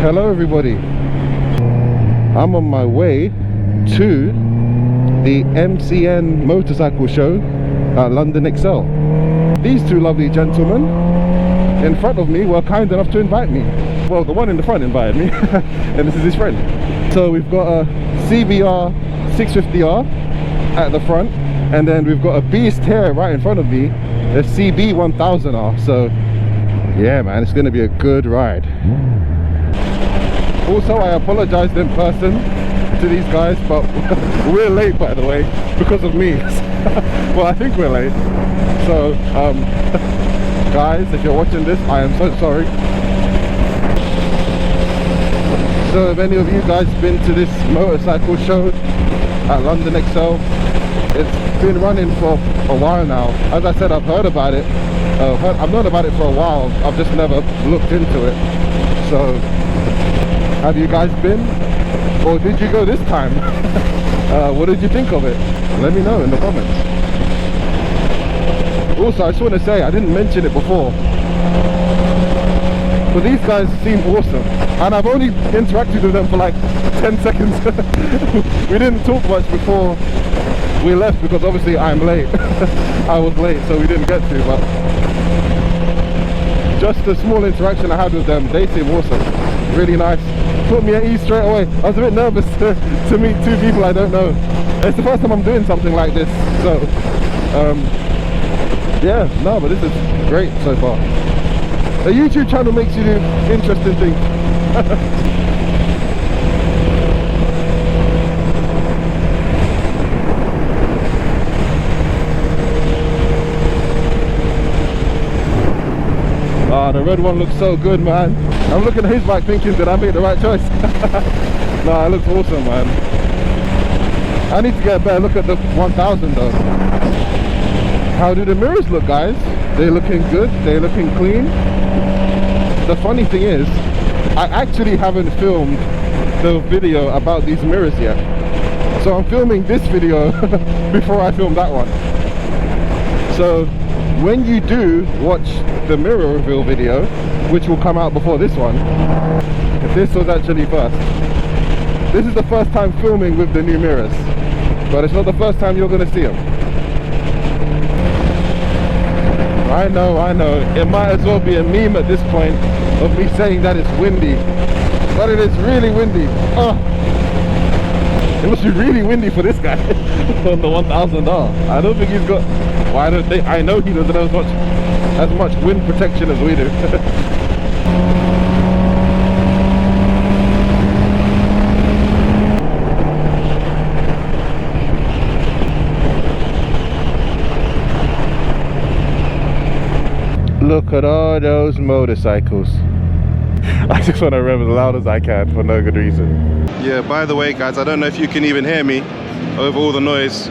Hello everybody, I'm on my way to the MCN motorcycle show at London Excel. These two lovely gentlemen in front of me were kind enough to invite me. Well, the one in the front invited me and this is his friend. So we've got a CBR650R at the front, and then we've got a beast here right in front of me, a CB1000R. So yeah man, it's gonna be a good ride. Also, I apologized in person to these guys, but we're late by the way because of me. Well, I think we're late. So guys, if you're watching this, I am so sorry. So have any of you guys been to this motorcycle show at London Excel? It's been running for a while now. As I said, I've heard about it. I've known about it for a while. I've just never looked into it. So have you guys been? Or did you go this time? What did you think of it? Let me know in the comments. Also, I just want to say, I didn't mention it before, but these guys seem awesome. And I've only interacted with them for like 10 seconds. We didn't talk much before we left because obviously I'm late. I was late, so we didn't get to, but just the small interaction I had with them, they seem awesome. Really nice. Put me at ease straight away. I was a bit nervous to meet two people I don't know. It's the first time I'm doing something like this, so yeah, no, but this is great so far. A YouTube channel makes you do interesting things. Ah, the red one looks so good, man. I'm looking at his bike thinking, did I make the right choice? No, it looks awesome, man. I need to get a better look at the 1000 though. How do the mirrors look, guys? They're looking good, they're looking clean. The funny thing is, I actually haven't filmed the video about these mirrors yet. So I'm filming this video before I film that one. So when you do watch the mirror reveal video, which will come out before this one, this was actually first. This is the first time filming with the new mirrors, but it's not the first time you're going to see them. I know, it might as well be a meme at this point of me saying that it's windy, but it is really windy. Oh, it must be really windy for this guy on the 1000R. I don't think he's got, well, I know he doesn't have as much wind protection as we do. Look at all those motorcycles. I just want to rev as loud as I can for no good reason. Yeah, by the way guys, I don't know if you can even hear me over all the noise,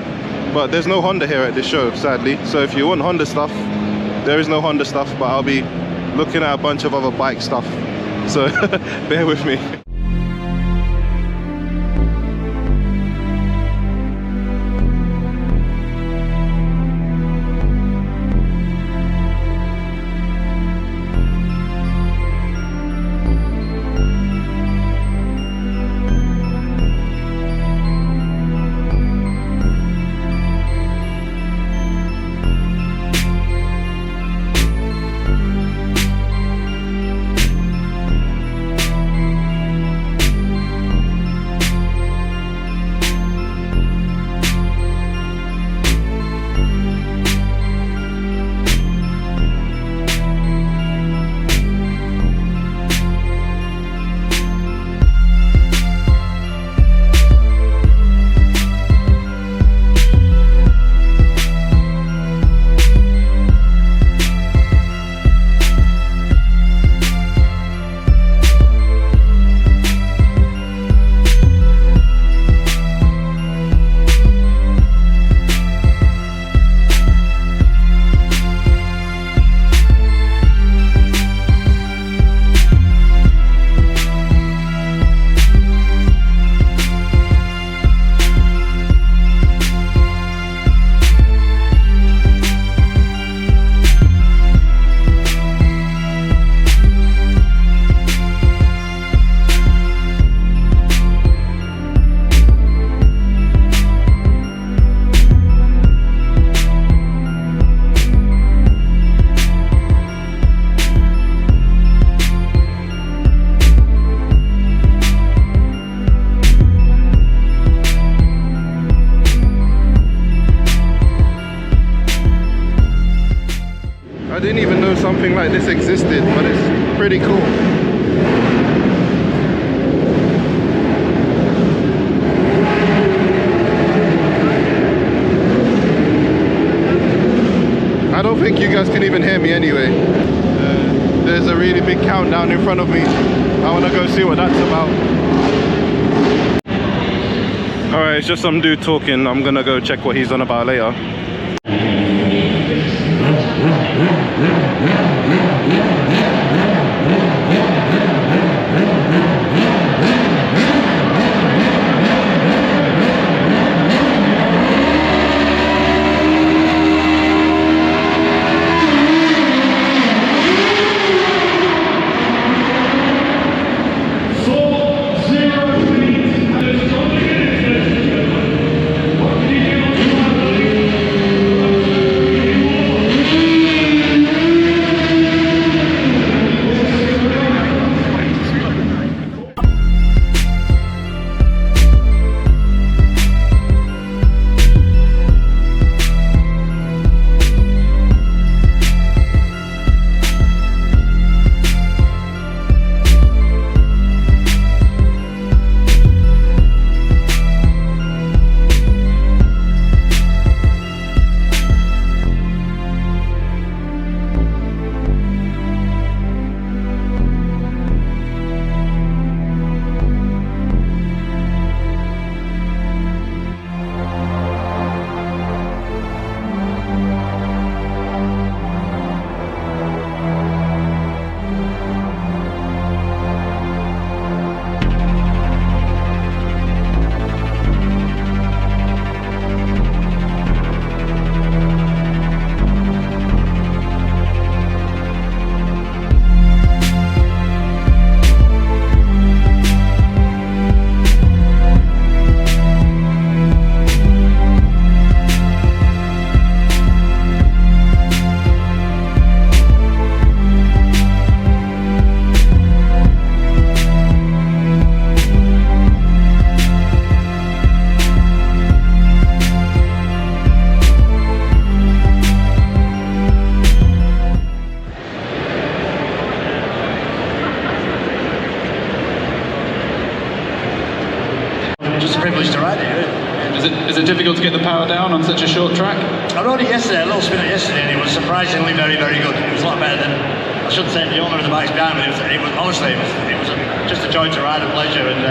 but there's no Honda here at this show, sadly. So if you want Honda stuff, there is no Honda stuff, but I'll be looking at a bunch of other bike stuff. So bear with me. didn't even know something like this existed, but it's pretty cool. I don't think you guys can even hear me anyway. There's a really big countdown in front of me. I want to go see what that's about. Alright, it's just some dude talking. I'm gonna go check what he's on about later. Is it difficult to get the power down on such a short track? I rode it yesterday, a little spinner yesterday, and it was surprisingly very, very good. It was a lot better than, I shouldn't say the owner of the bike's behind me, it was honestly, it was just a joy to ride, a pleasure, and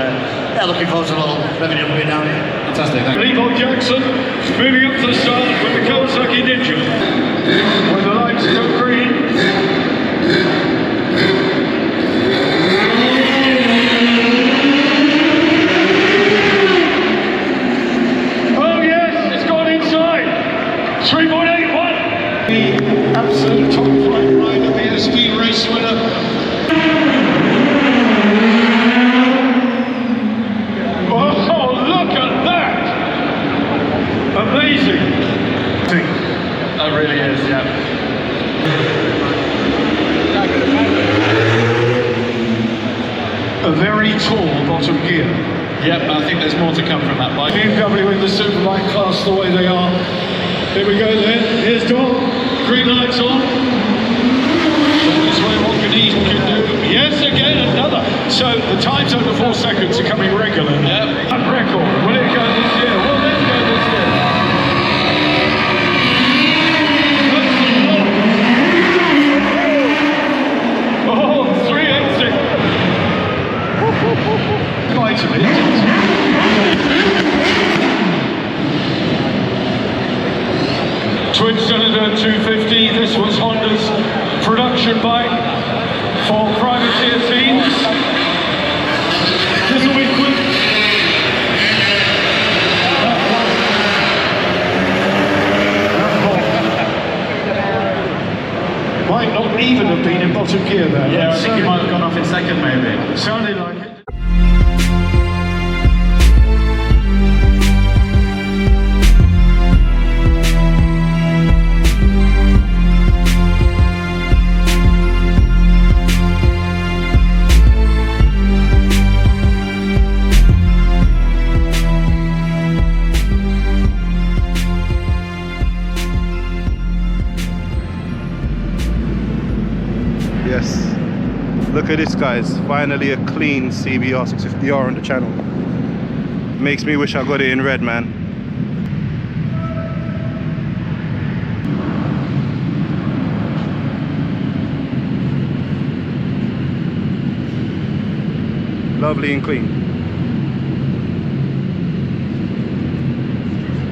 yeah, looking forward to a little revenue being down here. Fantastic, thank you. Levo Jackson is moving up to the start with the Kawasaki Ninja. When the lights go green, absolute top flight rider, the speed race winner. Oh, look at that! Amazing. That really is, yeah. A very tall bottom gear. Yep, I think there's more to come from that bike. BMW in the Superbike class the way they are. Here we go then, here's Dom. Green lights on. This way, what can he do? Yes, again, another. So the times under 4 seconds are coming regular. Yep. That record. Will it go this year? Will it go this year? Oh, 386. Quite a bit. Twin cylinder 250, this was Honda's production bike for privateer teams. This will be quick. Might not even have been in bottom gear there. Yeah, I think he might have gone off in second maybe. Sounded like it. at this, guys. Finally a clean CBR650R on the channel. Makes me wish I got it in red, man. Lovely and clean.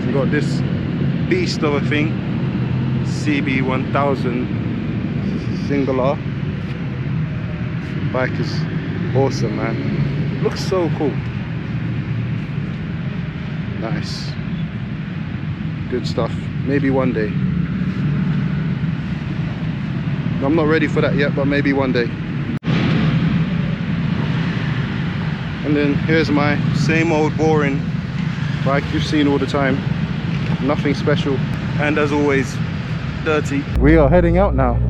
We got this beast of a thing, CB1000 single R. Bike is awesome, man. Looks so cool. Nice. Good stuff. Maybe one day. I'm not ready for that yet, but maybe one day. And then here's my same old boring bike you've seen all the time. Nothing special. And as always, dirty. We are heading out now.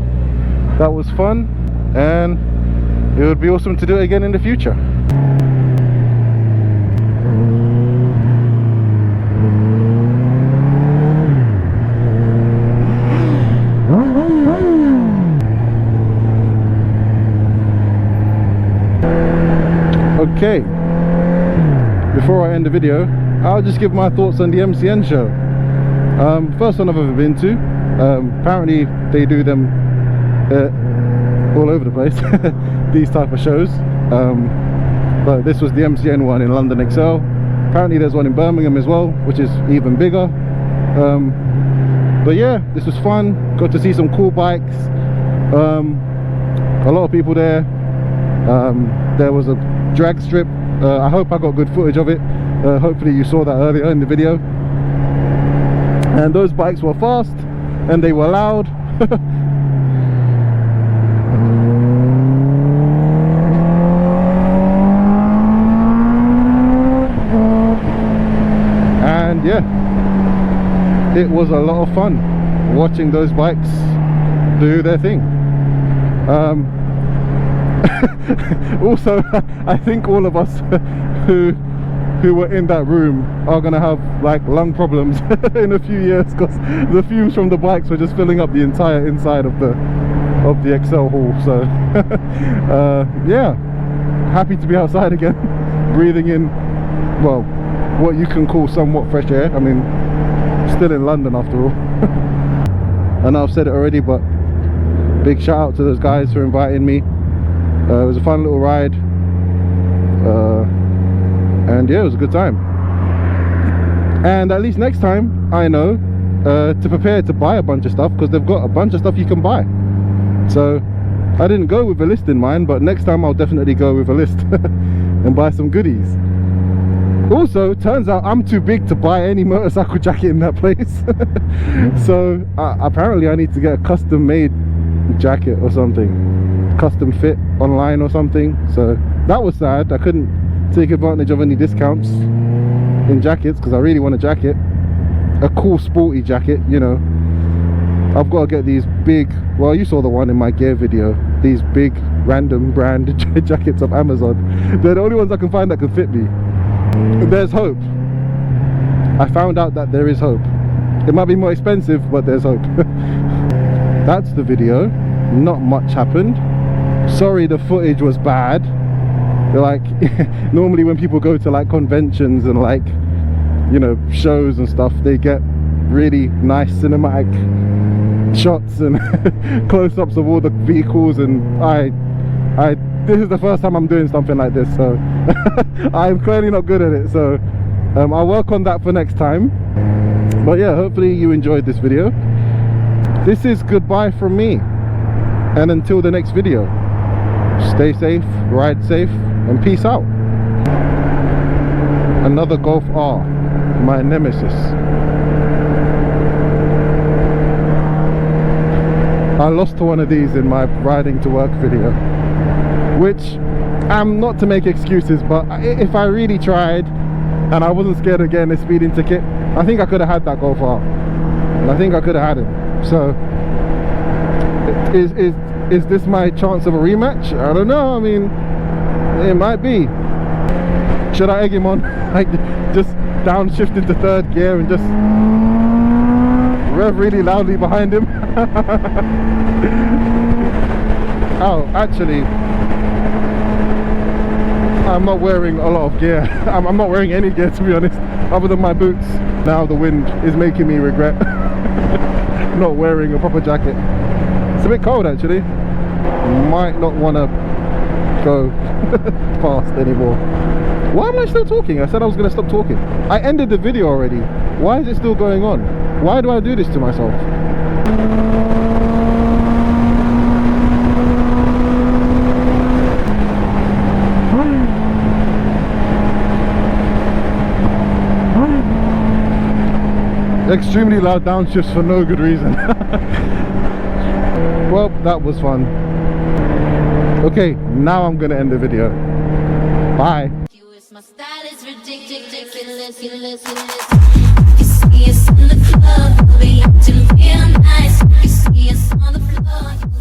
That was fun, and it would be awesome to do it again in the future. Okay, before I end the video, I'll just give my thoughts on the MCN show. First one I've ever been to. Apparently they do them all over the place, these type of shows. But this was the MCN one in London XL. Apparently there's one in Birmingham as well, which is even bigger. But yeah, this was fun. Got to see some cool bikes. A lot of people there. There was a drag strip. I hope I got good footage of it. Hopefully you saw that earlier in the video. And those bikes were fast and they were loud. And yeah, it was a lot of fun watching those bikes do their thing. Also, I think all of us who were in that room are gonna have like lung problems in a few years, because the fumes from the bikes were just filling up the entire inside of the XL hall. So yeah, happy to be outside again, breathing in, well, what you can call somewhat fresh air. I mean, still in London after all. And I've said it already, but big shout out to those guys for inviting me. It was a fun little ride, and yeah, it was a good time. And at least next time I know to prepare to buy a bunch of stuff, because they've got a bunch of stuff you can buy. So I didn't go with a list in mind, but next time I'll definitely go with a list and buy some goodies. Also, turns out I'm too big to buy any motorcycle jacket in that place. So apparently I need to get a custom made jacket or something, custom fit online or something. So that was sad. I couldn't take advantage of any discounts in jackets, because I really want a jacket, a cool sporty jacket, you know. I've got to get these big, well, you saw the one in my gear video, these big random brand jackets of Amazon. They're the only ones I can find that can fit me. There's hope. I found out that there is hope. It might be more expensive, but there's hope. That's the video. Not much happened. Sorry the footage was bad. Like normally when people go to like conventions and like, you know, shows and stuff, they get really nice cinematic shots and close-ups of all the vehicles, and this is the first time I'm doing something like this, so I'm clearly not good at it. So I'll work on that for next time. But yeah, hopefully you enjoyed this video. This is goodbye from me, and until the next video, stay safe, ride safe, and peace out. Another Golf R, my nemesis. I lost to one of these in my riding to work video, which I'm not to make excuses, but if I really tried and I wasn't scared of getting a speeding ticket, I think I could have had that Golf R, and I think I could have had it. So is this my chance of a rematch? I don't know. I mean, it might be. Should I egg him on? Like just downshift into third gear and just rev really loudly behind him? Oh, actually, I'm not wearing a lot of gear. I'm not wearing any gear, to be honest, other than my boots. Now the wind is making me regret not wearing a proper jacket. It's a bit cold actually. Might not want to go fast anymore. Why am I still talking? I said I was going to stop talking. I ended the video already. Why is it still going on? Why do I do this to myself? Extremely loud downshifts for no good reason. Well, that was fun. Okay, now I'm gonna end the video. Bye. My style is ridiculous.